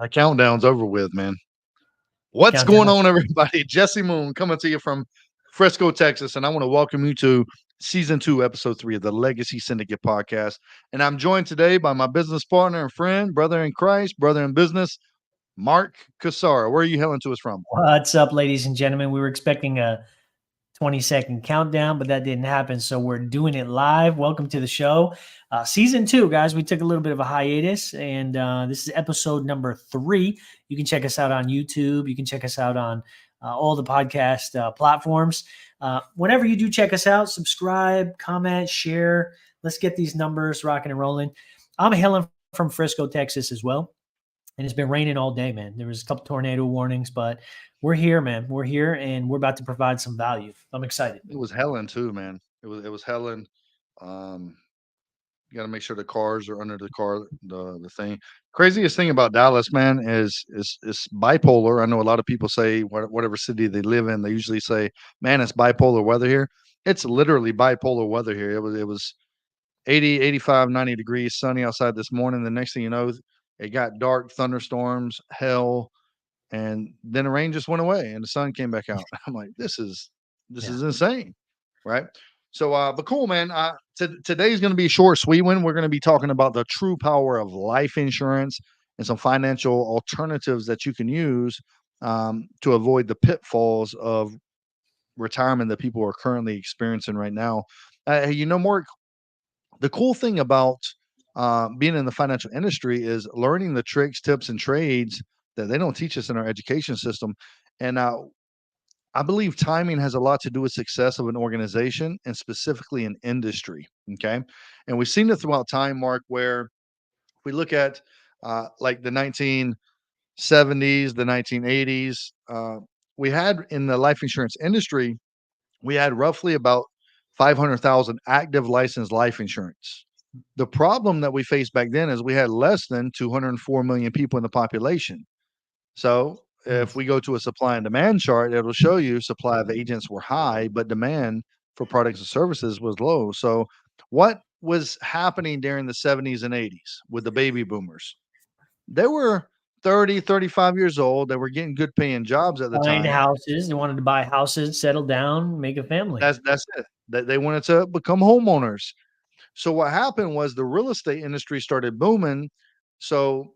My countdown's over with, man. What's going Countdown. on, everybody? Jesse Moon coming to you from Frisco, Texas, and I want to welcome you to season 2, episode 3 of the Legacy Syndicate podcast. And I'm joined today by my business partner and friend, brother in Christ, brother in business, Mark Cassara. Where are you hailing to us from? What's up, ladies and gentlemen? We were expecting a 20-second countdown, but that didn't happen. So we're doing it live. Welcome to the show. Season 2, guys. We took a little bit of a hiatus, and this is episode number 3. You can check us out on YouTube. You can check us out on all the podcast platforms. Whenever you do check us out, subscribe, comment, share. Let's get these numbers rocking and rolling. I'm hailing from Frisco, Texas as well. And it's been raining all day, man. There was a couple tornado warnings, but we're here, man. We're here, and we're about to provide some value. I'm excited. It was Helen too, man. It was Helen. Um, you got to make sure the cars are under the car. The thing. Craziest thing about Dallas, man, is bipolar. I know a lot of people say whatever city they live in, they usually say, "Man, it's bipolar weather here." It's literally bipolar weather here. It was 80, 85, 90 degrees, sunny outside this morning. The next thing you know, it got dark, thunderstorms, hell, and then the rain just went away and the sun came back out. I'm like, this Yeah. is insane, right? So, but cool, man. Today's going to be a short, sweet one. We're going to be talking about the true power of life insurance and some financial alternatives that you can use to avoid the pitfalls of retirement that people are currently experiencing right now. More the cool thing about being in the financial industry is learning the tricks, tips, and trades that they don't teach us in our education system. And I believe timing has a lot to do with success of an organization and specifically an industry. Okay. And we've seen it throughout time, Mark, where if we look at like the 1970s, the 1980s, we had in the life insurance industry, we had roughly about 500,000 active licensed life insurance. The problem that we faced back then is we had less than 204 million people in the population. So if we go to a supply and demand chart, it'll show you supply of agents were high, but demand for products and services was low. So what was happening during the 70s and 80s with the baby boomers? They were 30, 35 years old. They were getting good paying jobs at the Buying time. houses. They wanted to buy houses, settle down, make a family. That's it. They wanted to become homeowners. So what happened was the real estate industry started booming. So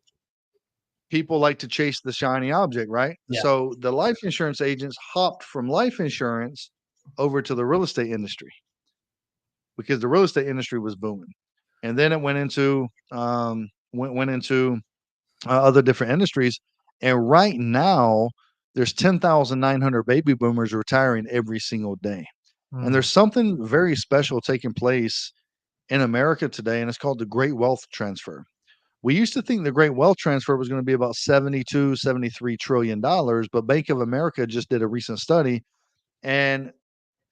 people like to chase the shiny object, right? Yeah. So the life insurance agents hopped from life insurance over to the real estate industry because the real estate industry was booming. And then it went into other different industries. And right now, there's 10,900 baby boomers retiring every single day. And Mm. there's something very special taking place in America today, and it's called the Great Wealth Transfer. We used to think the Great Wealth Transfer was going to be about 72, 73 trillion dollars, but Bank of America just did a recent study and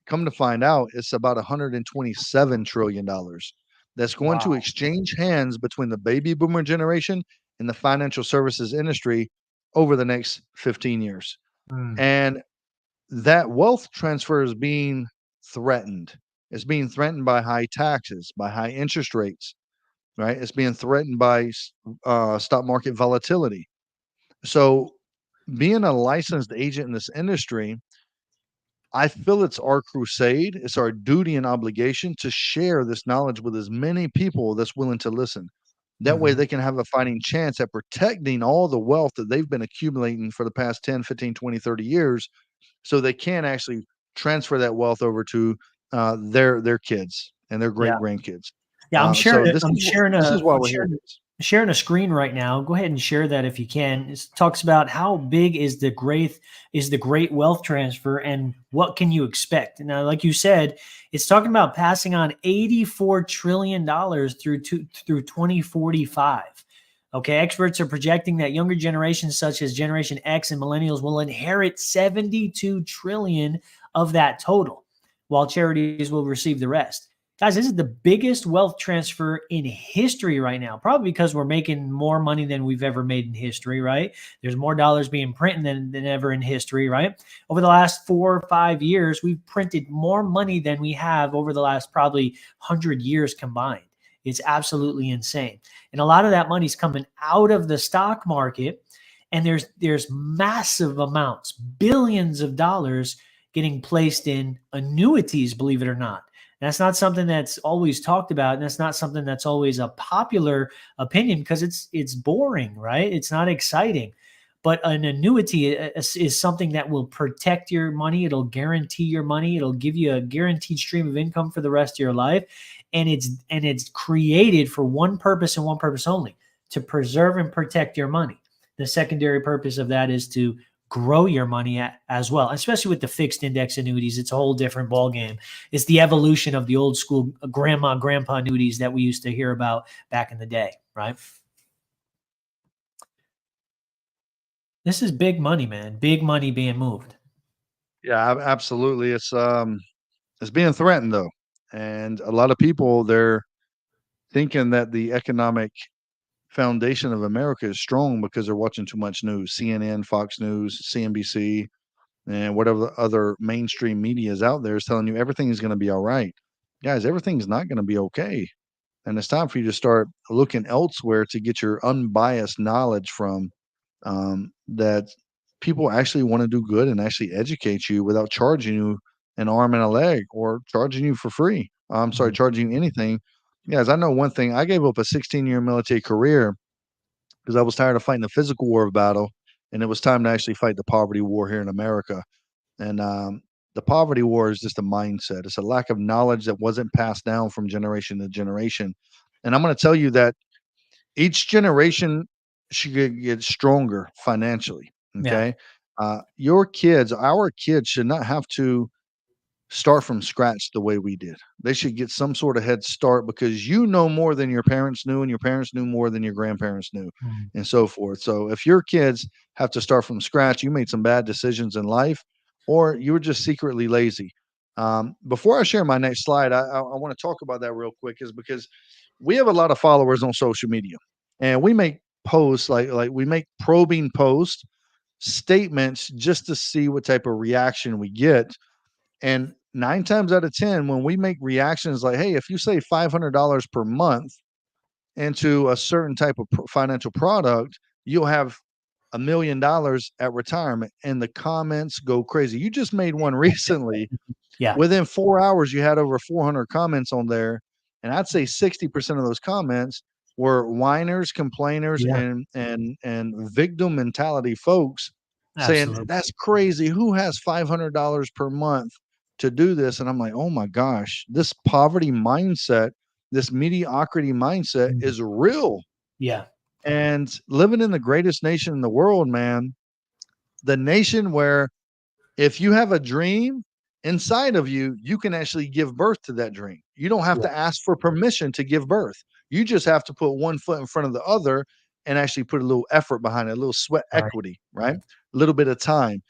come to find out it's about 127 trillion dollars that's going to Wow. exchange hands between the baby boomer generation and the financial services industry over the next 15 years. Mm. And that wealth transfer is being threatened. It's being threatened by high taxes, by high interest rates, right? It's being threatened by stock market volatility. So, being a licensed agent in this industry, I feel it's our crusade. It's our duty and obligation to share this knowledge with as many people that's willing to listen. That way, Mhm. they can have a fighting chance at protecting all the wealth that they've been accumulating for the past 10, 15, 20, 30 years so they can actually transfer that wealth over to their kids and their great Yeah. grandkids. Yeah. I'm So sharing. this I'm is sharing this a. is why I'm we're here, sharing. guys. Sharing a screen right now. Go ahead and share that if you can. It talks about how big is the great wealth transfer and what can you expect. Now, like you said, it's talking about passing on $84 trillion through 2045. Okay, experts are projecting that younger generations such as Generation X and millennials will inherit 72 trillion of that total, while charities will receive the rest. Guys, this is the biggest wealth transfer in history right now, probably because we're making more money than we've ever made in history, right? There's more dollars being printed than ever in history, right? Over the last 4 or 5 years, we've printed more money than we have over the last probably 100 years combined. It's absolutely insane. And a lot of that money is coming out of the stock market. And there's massive amounts, billions of dollars getting placed in annuities, believe it or not. That's not something that's always talked about, and that's not something that's always a popular opinion because it's boring, right? It's not exciting. But an annuity is something that will protect your money. It'll guarantee your money. It'll give you a guaranteed stream of income for the rest of your life, and it's created for one purpose and one purpose only: to preserve and protect your money. The secondary purpose of that is to grow your money as well, especially with the fixed index annuities. It's a whole different ballgame. It's the evolution of the old school grandpa annuities that we used to hear about back in the day, right? This is big money, man. Big money being moved. Yeah, absolutely. It's being threatened though. And a lot of people, they're thinking that the economic foundation of America is strong because they're watching too much news. CNN, Fox News, CNBC, and whatever the other mainstream media is out there is telling you everything is going to be all right. Guys, everything's not going to be okay. And it's time for you to start looking elsewhere to get your unbiased knowledge from, that people actually want to do good and actually educate you without charging you an arm and a leg or charging you for free. I'm sorry, Mhm. charging you anything. Guys, I know one thing. I gave up a 16-year military career because I was tired of fighting the physical war of battle, and it was time to actually fight the poverty war here in America. And the poverty war is just a mindset. It's a lack of knowledge that wasn't passed down from generation to generation. And I'm going to tell you that each generation should get stronger financially. Yeah. Okay. Your kids, our kids should not have to start from scratch the way we did. They should get some sort of head start because you know more than your parents knew, and your parents knew more than your grandparents knew, Mm. and so forth. So if your kids have to start from scratch, you made some bad decisions in life, or you were just secretly lazy. Before I share my next slide, I want to talk about that real quick, is because we have a lot of followers on social media, and we make posts like we make probing posts, statements just to see what type of reaction we get, and 9 times out of 10, when we make reactions like, "Hey, if you save $500 per month into a certain type of financial product, you'll have $1,000,000 at retirement," and the comments go crazy. You just made one recently. Yeah. Within 4 hours, you had over 400 comments on there, and I'd say 60% of those comments were whiners, complainers, Yeah. and victim mentality folks saying, Absolutely. "That's crazy. Who has $500 per month to do this?" And I'm like, "Oh my gosh, this poverty mindset, this mediocrity mindset Mm. is real." Yeah. And living in the greatest nation in the world, man, the nation where if you have a dream inside of you, you can actually give birth to that dream. You don't have Yeah. to ask for permission to give birth. You just have to put one foot in front of the other and actually put a little effort behind it, a little sweat Right. equity, right? A little bit of time.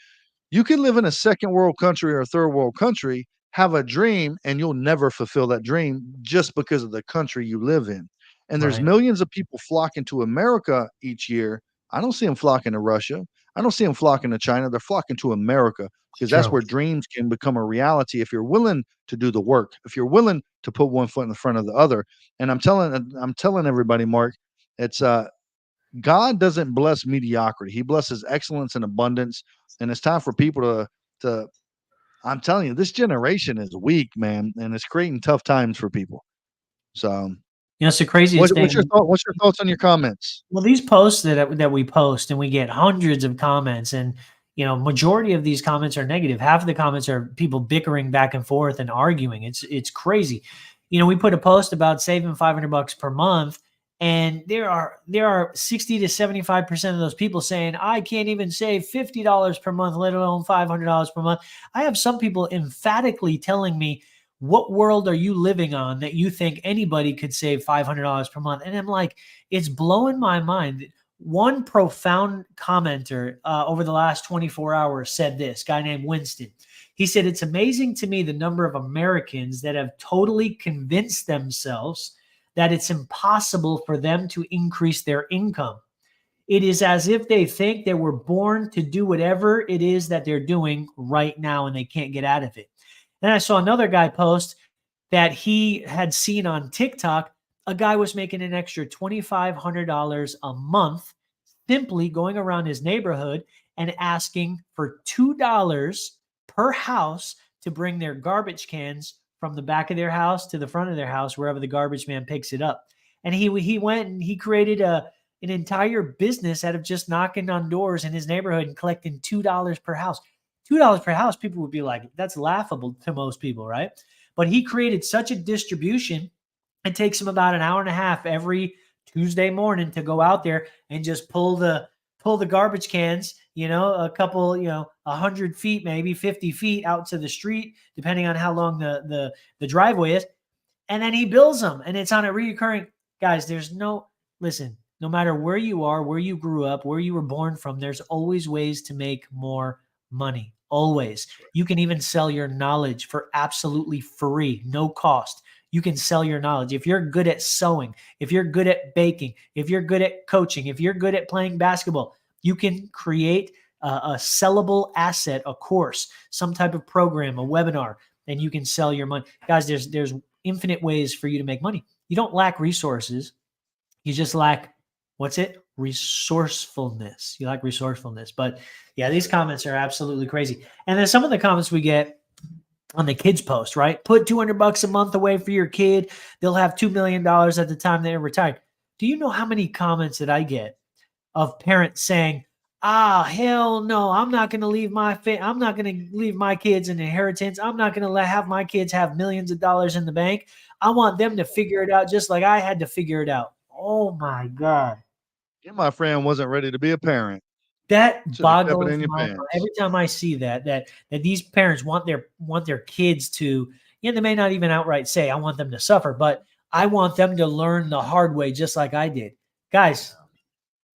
You can live in a second world country or a third world country, have a dream, and you'll never fulfill that dream just because of the country you live in. And there's Right. millions of people flocking to America each year. I don't see them flocking to Russia. I don't see them flocking to China. They're flocking to America It's because that's true. where dreams can become a reality if you're willing to do the work, if you're willing to put one foot in front of the other. And I'm telling everybody, Mark, it's God doesn't bless mediocrity. He blesses excellence and abundance. And it's time for people to I'm telling you, this generation is weak, man, and it's creating tough times for people. So It's the craziest thing. what's your thoughts on your comments? Well, these posts that we post, and we get hundreds of comments, and majority of these comments are negative. Half of the comments are people bickering back and forth and arguing. It's crazy. We put a post about saving $500 per month, and there are 60 to 75% of those people saying, I can't even save $50 per month, let alone $500 per month. I have some people emphatically telling me, what world are you living on that you think anybody could save $500 per month? And I'm like, it's blowing my mind. One profound commenter over the last 24 hours said this, guy named Winston. He said, it's amazing to me the number of Americans that have totally convinced themselves that it's impossible for them to increase their income. It is as if they think they were born to do whatever it is that they're doing right now and they can't get out of it. Then I saw another guy post that he had seen on TikTok. A guy was making an extra $2,500 a month simply going around his neighborhood and asking for $2 per house to bring their garbage cans from the back of their house to the front of their house, wherever the garbage man picks it up. And he went and he created an entire business out of just knocking on doors in his neighborhood and collecting $2 per house. $2 per house, people would be like, that's laughable to most people, right? But he created such a distribution. It takes him about an hour and a half every Tuesday morning to go out there and just pull the garbage cans, a couple, 100 feet, maybe 50 feet out to the street, depending on how long the driveway is. And then he bills them, and it's on a recurring. Guys, listen, no matter where you are, where you grew up, where you were born from, there's always ways to make more money. Always. You can even sell your knowledge for absolutely free, no cost. You can sell your knowledge. If you're good at sewing, if you're good at baking, if you're good at coaching, if you're good at playing basketball, you can create a sellable asset, a course, some type of program, a webinar, and you can sell your money. Guys, there's infinite ways for you to make money. You don't lack resources. You just lack, what's it? Resourcefulness. You lack resourcefulness. But yeah, these comments are absolutely crazy. And then some of the comments we get on the kids post, right? Put $200 a month away for your kid. They'll have $2 million at the time they're retired. Do you know how many comments that I get of parents saying, hell no, I'm not going to leave I'm not going to leave my kids an inheritance. I'm not going to have my kids have millions of dollars in the bank. I want them to figure it out just like I had to figure it out. Oh my God. And my friend wasn't ready to be a parent. That Should have kept it boggles in your my mind pants. every time I see that these parents want their kids to, they may not even outright say, I want them to suffer, but I want them to learn the hard way just like I did. Guys,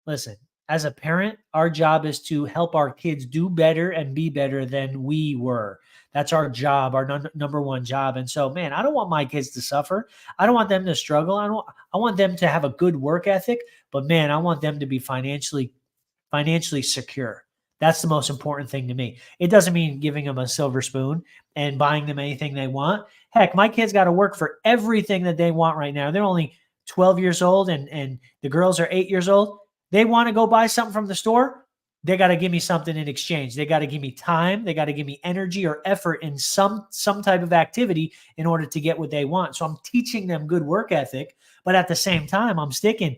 listen, as a parent, our job is to help our kids do better and be better than we were. That's our job, our number one job. And so, man, I don't want my kids to suffer. I don't want them to struggle. I want them to have a good work ethic, but man, I want them to be financially secure. That's the most important thing to me. It doesn't mean giving them a silver spoon and buying them anything they want. Heck, my kids got to work for everything that they want right now. They're only 12 years old and the girls are 8 years old. They want to go buy something from the store. They got to give me something in exchange. They got to give me time. They got to give me energy or effort in some type of activity in order to get what they want. So I'm teaching them good work ethic, but at the same time, I'm sticking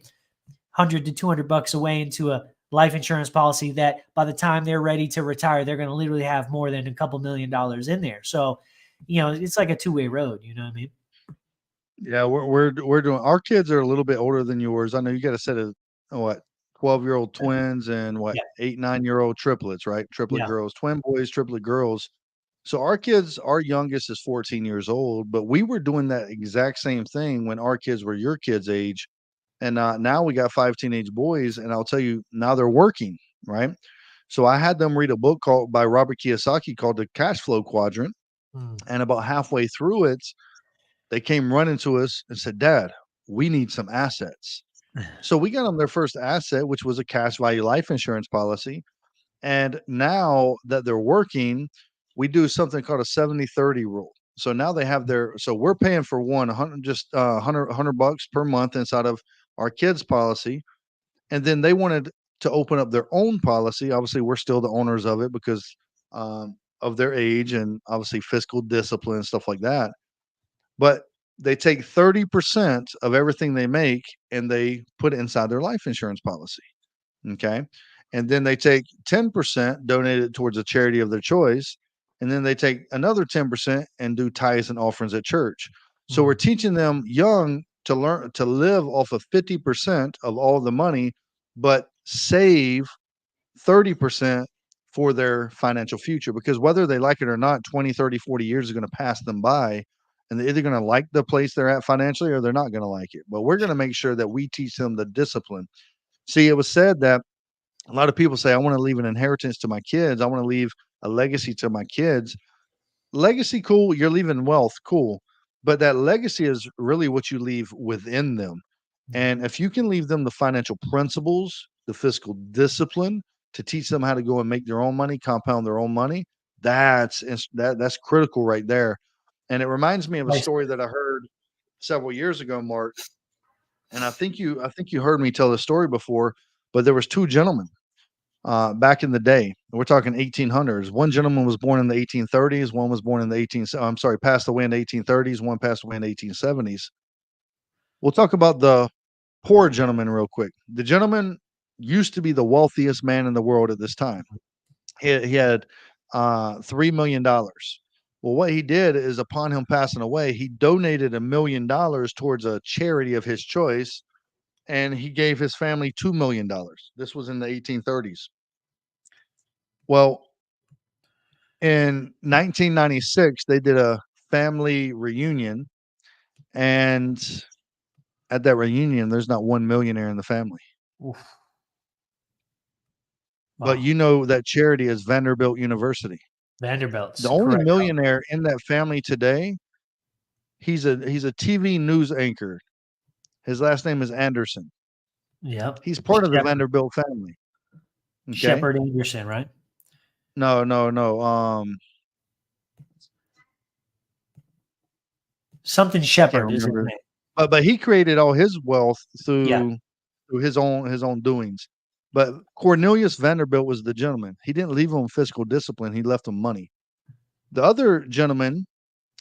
100 to $200 away into a life insurance policy that by the time they're ready to retire, they're going to literally have more than a couple $1,000,000 in there. So, it's like a two-way road. You know what I mean? Yeah, we're doing. Our kids are a little bit older than yours. I know you got a set of what 12-year-old twins and what Yeah. 8, 9-year-old triplets, right? Triplet Yeah. girls, twin boys, triplet girls. So our kids, our youngest is 14 years old, but we were doing that exact same thing when our kids were your kids' age. And now we got 5 teenage boys, and I'll tell you, now they're working, right? So I had them read a book called by Robert Kiyosaki called The Cash Flow Quadrant. Mm. And about halfway through it, they came running to us and said, Dad, we need some assets. So we got them their first asset, which was a cash value life insurance policy. And now that they're working, we do something called a 70-30 rule. So now they have so we're paying for 100, just 100 bucks per month inside of our kids policy. And then they wanted to open up their own policy. Obviously, we're still the owners of it because of their age and obviously fiscal discipline and stuff like that. But they take 30% of everything they make and they put it inside their life insurance policy. Okay. And then they take 10%, donate it towards a charity of their choice. And then they take another 10% and do tithes and offerings at church. So we're Mm. teaching them young to learn to live off of 50% of all the money, but save 30% for their financial future, because whether they like it or not, 20, 30, 40 years is going to pass them by, and they're either going to like the place they're at financially or they're not going to like it. But we're going to make sure that we teach them the discipline. See, it was said that a lot of people say, I want to leave an inheritance to my kids. I want to leave a legacy to my kids. Legacy, cool. You're leaving wealth, cool. But that legacy is really what you leave within them. Mm. And if you can leave them the financial principles, the fiscal discipline to teach them how to go and make their own money, compound their own money, that's critical right there. And it reminds me of a Nice. story that I heard several years ago, Mark. And I think you heard me tell this story before, But there was two gentlemen back in the day. We're talking 1800s. One gentleman was born in the 1830s. One was born in the 18. I'm sorry, passed away in the 1830s. One passed away in the 1870s. We'll talk about the poor gentleman real quick. The gentleman used to be the wealthiest man in the world at this time. He had $3 million. Well, what he did is, upon him passing away, he donated $1 million towards a charity of his choice, and he gave his family $2 million. This was in the 1830s. Well, in 1996, they did a family reunion, and at that reunion, there's not one millionaire in the family. Oof. But Wow. you know that charity is Vanderbilt University. Vanderbilt's The only correct. millionaire in that family today, he's a TV news anchor. His last name is Anderson. Yep. He's part of the Shep- Vanderbilt family. Okay. Shepard Anderson, right? No, no, no. Something I can't Shepard is his remember. name. But he created all his wealth Yeah. through his own doings. But Cornelius Vanderbilt was the gentleman. He didn't leave him fiscal discipline. He left him money. The other gentleman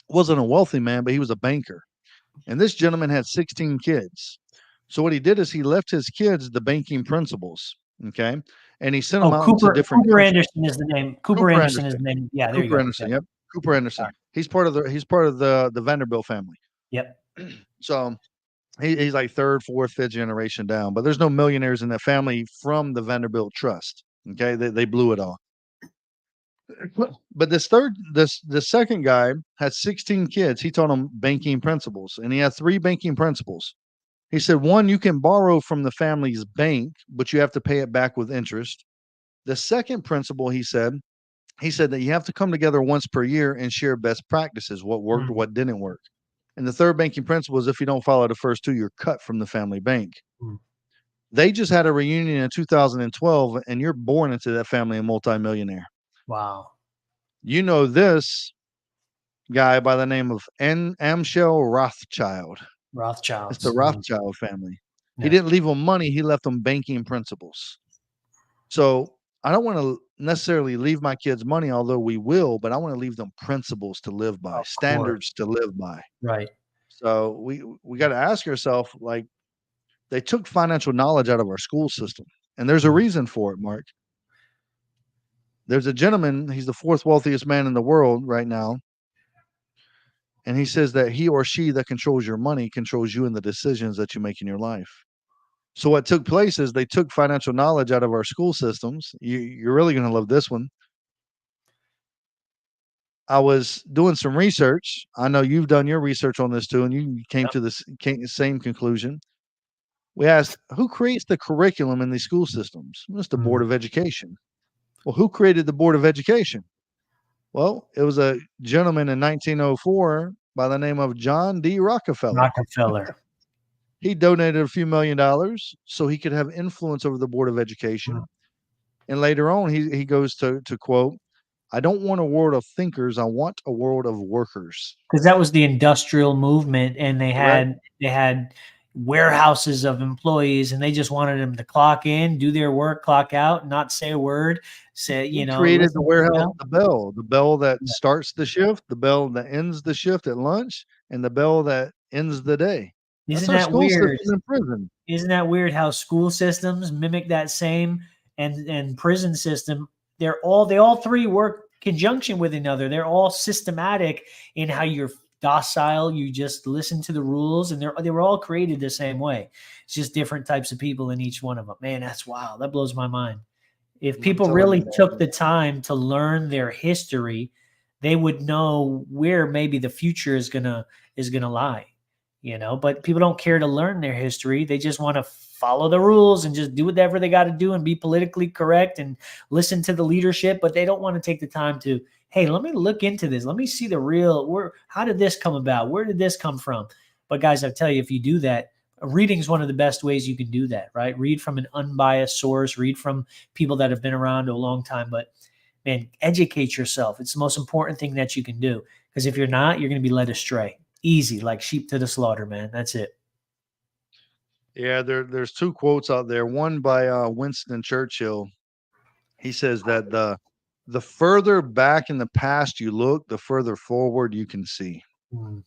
wasn't a wealthy man, but he was a banker. And this gentleman had 16 kids. So what he did is he left his kids the banking principles. Okay. And he sent them Oh, out to different Cooper countries. Anderson is the name. Cooper Cooper Anderson is Anderson. the name. Yeah, there you Cooper go. Anderson. Yep. Yep. Cooper Anderson. Sorry. He's part of the Vanderbilt family. Yep. So he's like third, fourth, fifth generation down. But there's no millionaires in that family from the Vanderbilt Trust. Okay. They blew it all. But the second guy had 16 kids. He taught them banking principles, and he had three banking principles. He said, one, you can borrow from the family's bank, but you have to pay it back with interest. The second principle, he said that you have to come together once per year and share best practices, what worked, Mm, what didn't work. And the third banking principle is, if you don't follow the first two, you're cut from the family bank. mm. They just had a reunion in 2012, and you're born into that family a multimillionaire. Wow. You know this guy by the name of Amschel Rothschild. It's the Rothschilds. Rothschild family. He Yeah. didn't leave them money, he left them banking principles. So I don't want to necessarily leave my kids money, although we will, but I want to leave them principles to live by, Of course. standards to live by. Right. So we got to ask ourselves, like, they took financial knowledge out of our school system, and there's a Mm. reason for it, Mark. There's a gentleman, he's the fourth wealthiest man in the world right now, and he says that he or she that controls your money controls you and the decisions that you make in your life. So what took place is they took financial knowledge out of our school systems. You're really going to love this one. I was doing some research. I know you've done your research on this too, and you came Yep. to the same conclusion. We asked, who creates the curriculum in these school systems? It's the Board Mm. of Education. Well, who created the Board of Education? Well, it was a gentleman in 1904 by the name of John D. Rockefeller. Rockefeller. He donated a few $1 million so he could have influence over the Board of Education. Mm. And later on, he goes to quote, I don't want a world of thinkers. I want a world of workers. Because that was the industrial movement, and Correct. they had warehouses of employees, and they just wanted them to clock in, do their work, clock out, not say a word. Say, He created the listen, warehouse, the bell that Yeah. starts the shift, the bell that ends the shift at lunch, and the bell that ends the day. That's Isn't our that school system weird? in prison. Isn't that weird how school systems mimic that same and prison system? They all three work conjunction with another. They're all systematic in how you're docile. You just listen to the rules, and they were all created the same way. It's just different types of people in each one of them. Man, that's wild. That blows my mind. If I'm people telling really you, took man. the time to learn their history, they would know where maybe the future is gonna lie. But people don't care to learn their history. They just want to follow the rules and just do whatever they got to do and be politically correct and listen to the leadership, but they don't want to take the time to, hey, let me look into this. Let me see how did this come about? Where did this come from? But guys, I tell you, if you do that, reading is one of the best ways you can do that, right? Read from an unbiased source, read from people that have been around a long time, but man, educate yourself. It's the most important thing that you can do, because if you're not, you're going to be led astray. Easy, like sheep to the slaughter, man. That's it. Yeah, there's two quotes out there. One by Winston Churchill. He says that the further back in the past you look, the further forward you can see. Mm,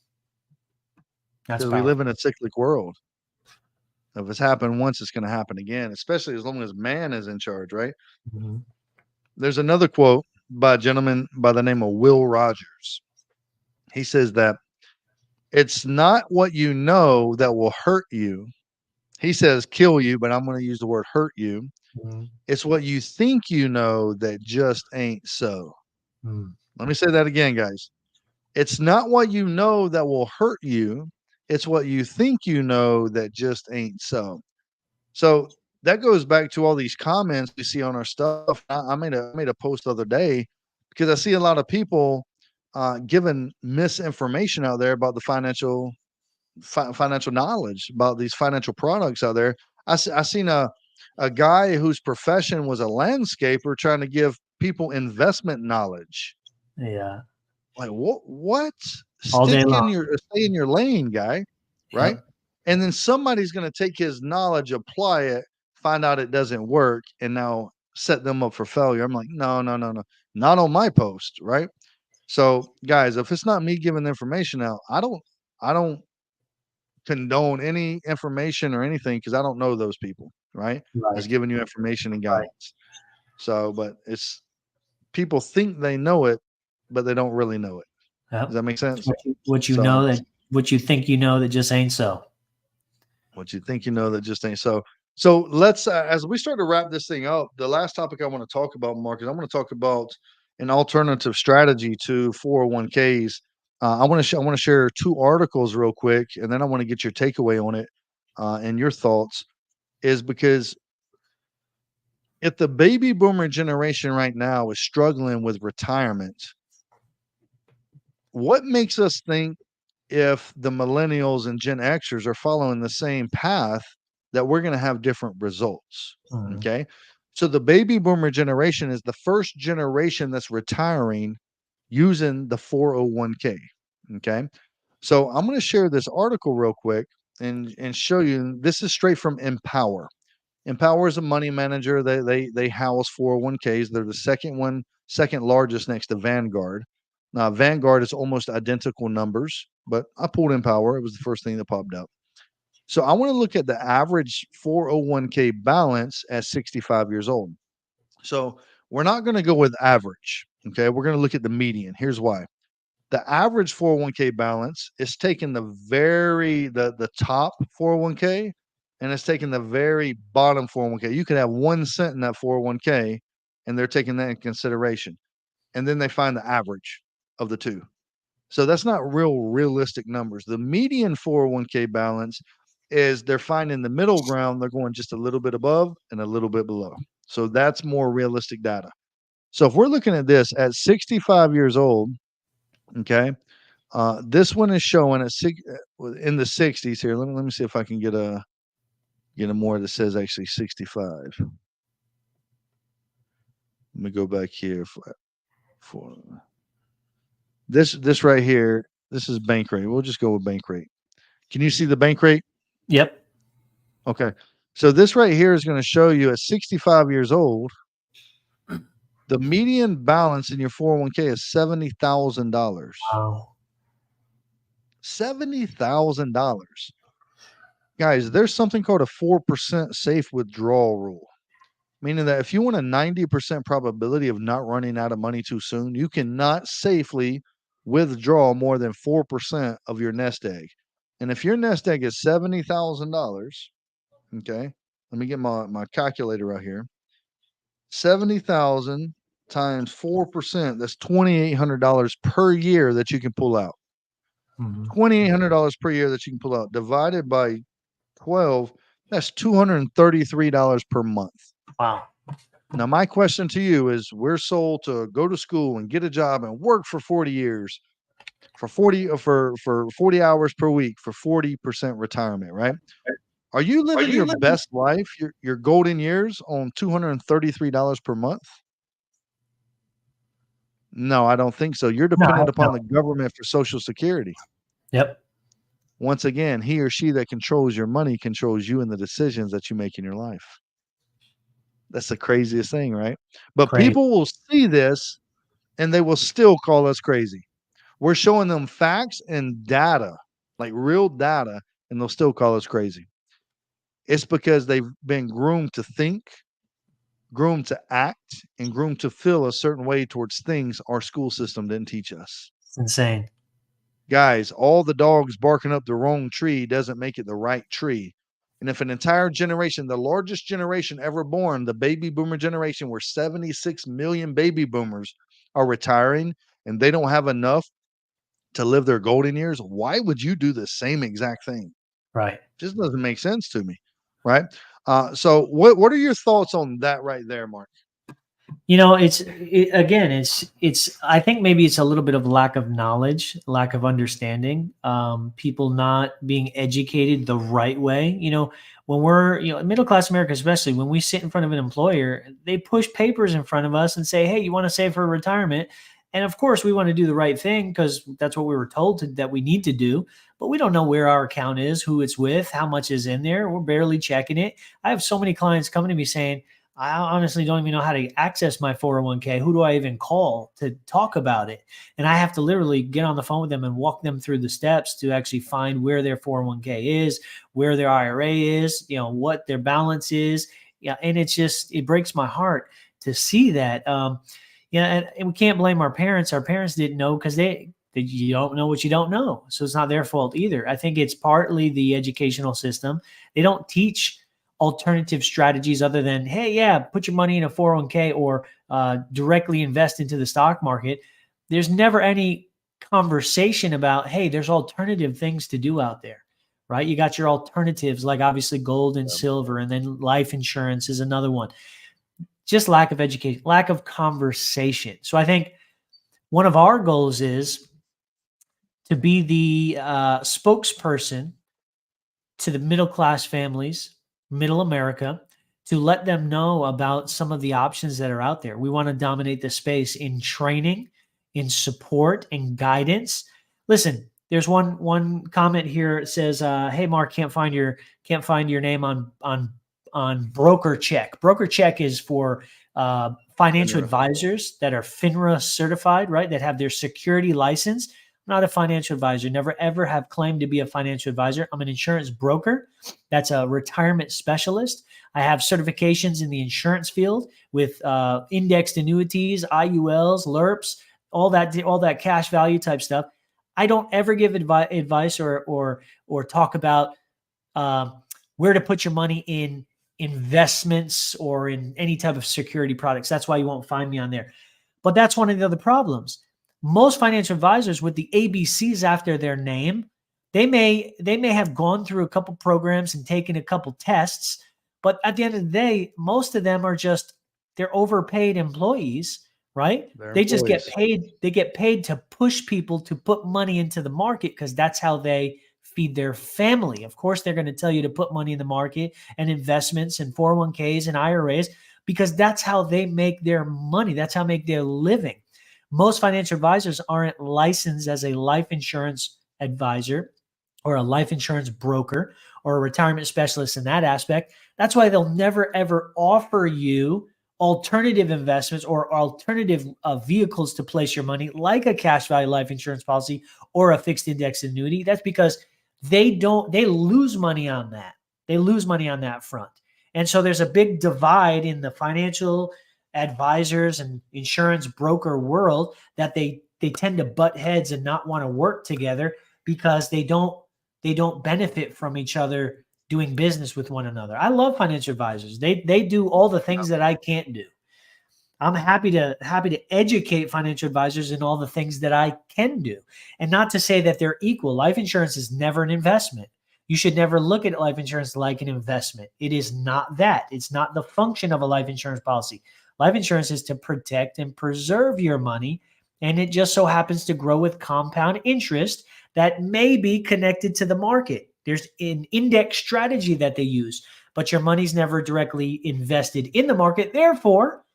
that's Because we powerful. live in a cyclic world. If it's happened once, it's going to happen again, especially as long as man is in charge, right? Mhm. There's another quote by a gentleman by the name of Will Rogers. He says that it's not what you know that will hurt you. He says kill you, but I'm going to use the word hurt you. Mhm. It's what you think you know that just ain't so. Mm. Let me say that again, guys. It's not what you know that will hurt you. It's what you think you know that just ain't so. So that goes back to all these comments we see on our stuff. I made a post the other day because I see a lot of people giving misinformation out there about the financial knowledge about these financial products out there. I seen a guy whose profession was a landscaper trying to give people investment knowledge. Yeah. Like what? All day long. Stay in your lane, guy, right? Yep. And then somebody's going to take his knowledge, apply it, find out it doesn't work, and now set them up for failure. I'm like, no, no, no, no, not on my post, right? So, guys, if it's not me giving the information out, I don't condone any information or anything because I don't know those people, right? That's Right. giving you information and Right. guidance. So, but it's people think they know it, but they don't really know it. Does Yep. that make sense? What you So, know that what you think you know that just ain't so. what you think you know that just ain't so. So let's as we start to wrap this thing up, the last topic I want to talk about, Mark, is I want to talk about an alternative strategy to 401ks. I want to share two articles real quick, and then I want to get your takeaway on it and your thoughts. Is because if the baby boomer generation right now is struggling with retirement, what makes us think if the millennials and Gen Xers are following the same path that we're going to have different results? Mhm. Okay. So the baby boomer generation is the first generation that's retiring using the 401k. Okay. So I'm going to share this article real quick and show you. This is straight from Empower. Empower is a money manager. They house 401ks. They're the second largest next to Vanguard. Now Vanguard is almost identical numbers, but I pulled Empower. It was the first thing that popped up. So I want to look at the average 401k balance at 65 years old. So we're not going to go with average. Okay, we're going to look at the median. Here's why. The average 401k balance is taking the top 401k and it's taking the very bottom 401k. You could have 1 cent in that 401k and they're taking that in consideration. And then they find the average of the two. So that's not realistic numbers. The median 401k balance is they're finding the middle ground. They're going just a little bit above and a little bit below. So that's more realistic data. So if we're looking at this at 65 years old, okay, this one is showing at in the 60s here. Let me see if I can get a more that says actually 65. Let me go back here for this right here. This is bank rate. We'll just go with bank rate. Can you see the bank rate? Yep. Okay. So this right here is going to show you at 65 years old, the median balance in your 401k is $70,000. Wow. $70,000. Guys, there's something called a 4% safe withdrawal rule, meaning that if you want a 90% probability of not running out of money too soon, you cannot safely withdraw more than 4% of your nest egg. And if your nest egg is $70,000, okay, let me get my calculator out here. 70,000 times 4%, that's $2,800 per year that you can pull out. Mhm. $2,800 per year that you can pull out divided by 12, that's $233 per month. Wow. Now, my question to you is we're sold to go to school and get a job and work for 40 years for 40 hours per week for 40% retirement, right? Are you Are living you your living? best life, your golden years on $233 per month? No, I don't think so. You're No, dependent heck upon no. the government for Social Security. Yep. once again, he or she that controls your money controls you and the decisions that you make in your life. That's the craziest thing, right? But Crazy. people will see this and they will still call us crazy. We're showing them facts and data, like real data, and they'll still call us crazy. It's because they've been groomed to think, groomed to act, and groomed to feel a certain way towards things our school system didn't teach us. It's insane. Guys, all the dogs barking up the wrong tree doesn't make it the right tree. And if an entire generation, the largest generation ever born, the baby boomer generation, where 76 million baby boomers are retiring and they don't have enough to live their golden years, why would you do the same exact thing? Right. Just doesn't make sense to me, right? So what are your thoughts on that right there, Mark? Again, it's I think maybe it's a little bit of lack of knowledge, lack of understanding, people not being educated the right way. When we're, middle class America, especially when we sit in front of an employer, they push papers in front of us and say, hey, you want to save for retirement? And of course we want to do the right thing because that's what we were told that we need to do, but we don't know where our account is, who it's with, how much is in there. We're barely checking it. I have so many clients coming to me saying, I honestly don't even know how to access my 401k. Who do I even call to talk about it? And I have to literally get on the phone with them and walk them through the steps to actually find where their 401k is, where their IRA is, what their balance is. Yeah, and it breaks my heart to see that. And we can't blame our parents. Our parents didn't know because you don't know what you don't know. So it's not their fault either. I think it's partly the educational system. They don't teach alternative strategies other than, hey, yeah, put your money in a 401k or directly invest into the stock market. There's never any conversation about, hey, there's alternative things to do out there, right? You got your alternatives, like obviously gold and silver, and then life insurance is another one. Just lack of education, lack of conversation. So I think one of our goals is to be the spokesperson to the middle class families, middle America, to let them know about some of the options that are out there. We want to dominate the space in training, in support, and guidance. Listen, there's one comment here. It says, "Hey, Mark, can't find your name on broker check. Broker check is for financial advisors that are FINRA certified, right? That have their security license. Not a financial advisor, never ever have claimed to be a financial advisor. I'm an insurance broker. That's a retirement specialist. I have certifications in the insurance field with indexed annuities, IULs, LERPs, all that cash value type stuff. I don't ever give advice or talk about where to put your money in investments or in any type of security products. That's why you won't find me on there. But that's one of the other problems. Most financial advisors with the ABCs after their name, they may have gone through a couple programs and taken a couple tests, but at the end of the day, most of them are they're overpaid employees, right? They're They just get employees. paid. They get paid to push people to put money into the market because that's how they feed their family. Of course, they're going to tell you to put money in the market and investments and 401ks and IRAs because that's how they make their money. That's how they make their living. Most financial advisors aren't licensed as a life insurance advisor or a life insurance broker or a retirement specialist in that aspect. That's why they'll never, ever offer you alternative investments or alternative vehicles to place your money, like a cash value life insurance policy or a fixed index annuity. That's because they lose money on that. They lose money on that front. And so there's a big divide in the financial advisors and insurance broker world that they tend to butt heads and not want to work together because they don't benefit from each other doing business with one another. I love financial advisors. They do all the things that I can't do. I'm happy to educate financial advisors in all the things that I can do. And not to say that they're equal. Life insurance is never an investment. You should never look at life insurance like an investment. It is not that. It's not the function of a life insurance policy. Life insurance is to protect and preserve your money, and it just so happens to grow with compound interest that may be connected to the market. There's an index strategy that they use, but your money's never directly invested in the market. Therefore,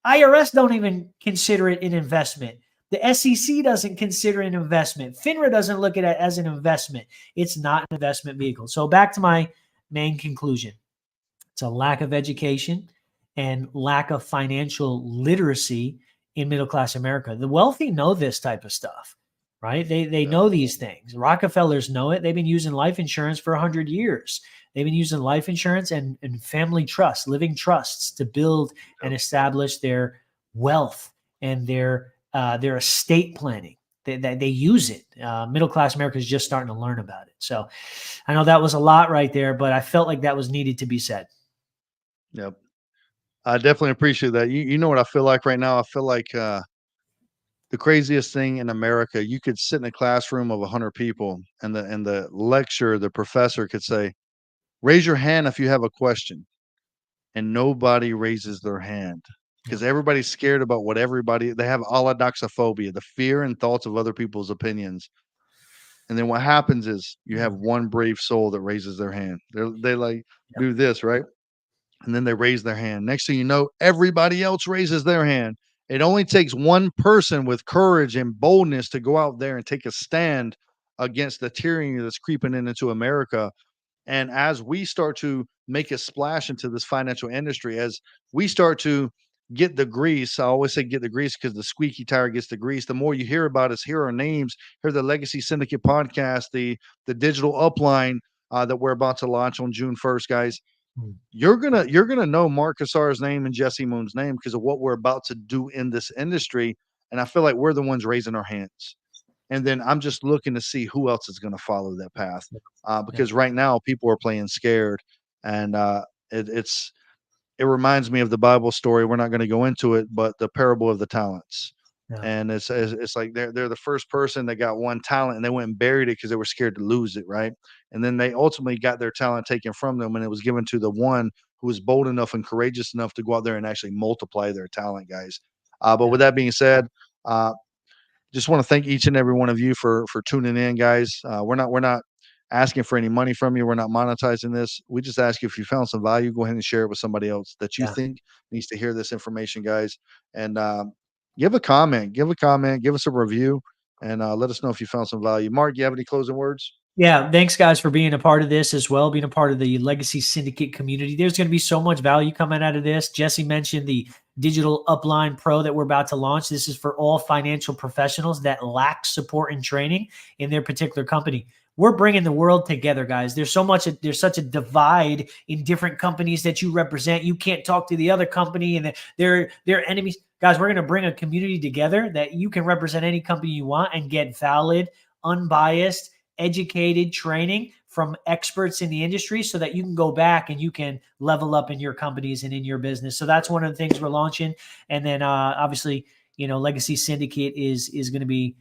IRS don't even consider it an investment. The SEC doesn't consider an investment. FINRA doesn't look at it as an investment. It's not an investment vehicle. So back to my main conclusion. It's a lack of education and lack of financial literacy in middle class America. The wealthy know this type of stuff, right? They Yeah. know these things. Rockefellers know it. They've been using life insurance for 100 years. They've been using life insurance and family trusts, living trusts to build and establish their wealth and their estate planning. They use it. Middle class America is just starting to learn about it. So I know that was a lot right there, but I felt like that was needed to be said. Yep. I definitely appreciate that. You know what I feel like right now? I feel like the craziest thing in America, you could sit in a classroom of 100 people and the lecturer, the professor could say, "Raise your hand if you have a question." And nobody raises their hand Yeah. because everybody's scared about what everybody they have allodoxophobia, the fear and thoughts of other people's opinions. And then what happens is you have one brave soul that raises their hand. They like Yeah. do this, right? And then they raise their hand. Next thing you know, everybody else raises their hand. It only takes one person with courage and boldness to go out there and take a stand against the tyranny that's creeping into America. And as we start to make a splash into this financial industry, as we start to get the grease, I always say get the grease because the squeaky tire gets the grease. The more you hear about us, hear our names, hear the Legacy Syndicate podcast, the digital upline that we're about to launch on June 1st, guys. Mm. You're gonna know Mark Cassar's name and Jesse Moon's name because of what we're about to do in this industry. And I feel like we're the ones raising our hands. And then I'm just looking to see who else is going to follow that path. Yeah. Because right now people are playing scared, and it's it reminds me of the Bible story. We're not going to go into it, but the parable of the talents. Yeah. And it's like they're the first person that got one talent and they went and buried it because they were scared to lose it, right? And then they ultimately got their talent taken from them, and it was given to the one who was bold enough and courageous enough to go out there and actually multiply their talent, guys. But Yeah. with that being said, uh, just want to thank each and every one of you for tuning in, guys. We're not asking for any money from you. We're not monetizing this. We just ask you if you found some value, go ahead and share it with somebody else that you Yeah. think needs to hear this information, guys. And give a comment, give us a review, and let us know if you found some value. Mark, you have any closing words? Yeah, thanks guys for being a part of this as well, being a part of the Legacy Syndicate community. There's going to be so much value coming out of this. Jesse mentioned the digital upline pro that we're about to launch. This is for all financial professionals that lack support and training in their particular company. We're bringing the world together, guys. There's such a divide in different companies that you represent. You can't talk to the other company and they're enemies. Guys, we're going to bring a community together that you can represent any company you want and get valid, unbiased, educated training from experts in the industry so that you can go back and you can level up in your companies and in your business. So that's one of the things we're launching. And then obviously, Legacy Syndicate is going to be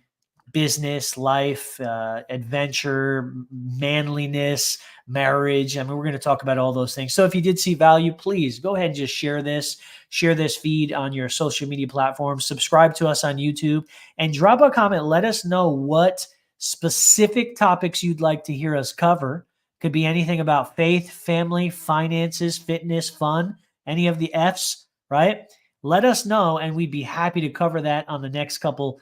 business, life, adventure, manliness, marriage. I mean, we're going to talk about all those things. So if you did see value, please go ahead and just share this feed on your social media platforms, subscribe to us on YouTube, and drop a comment. Let us know what specific topics you'd like to hear us cover. Could be anything about faith, family, finances, fitness, fun, any of the F's, right? Let us know, and we'd be happy to cover that on the next couple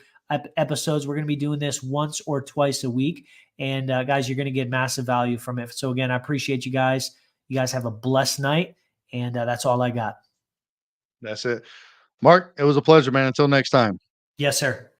episodes. We're going to be doing this once or twice a week. And guys, you're going to get massive value from it. So again, I appreciate you guys. You guys have a blessed night. And that's all I got. That's it. Mark, it was a pleasure, man. Until next time. Yes, sir.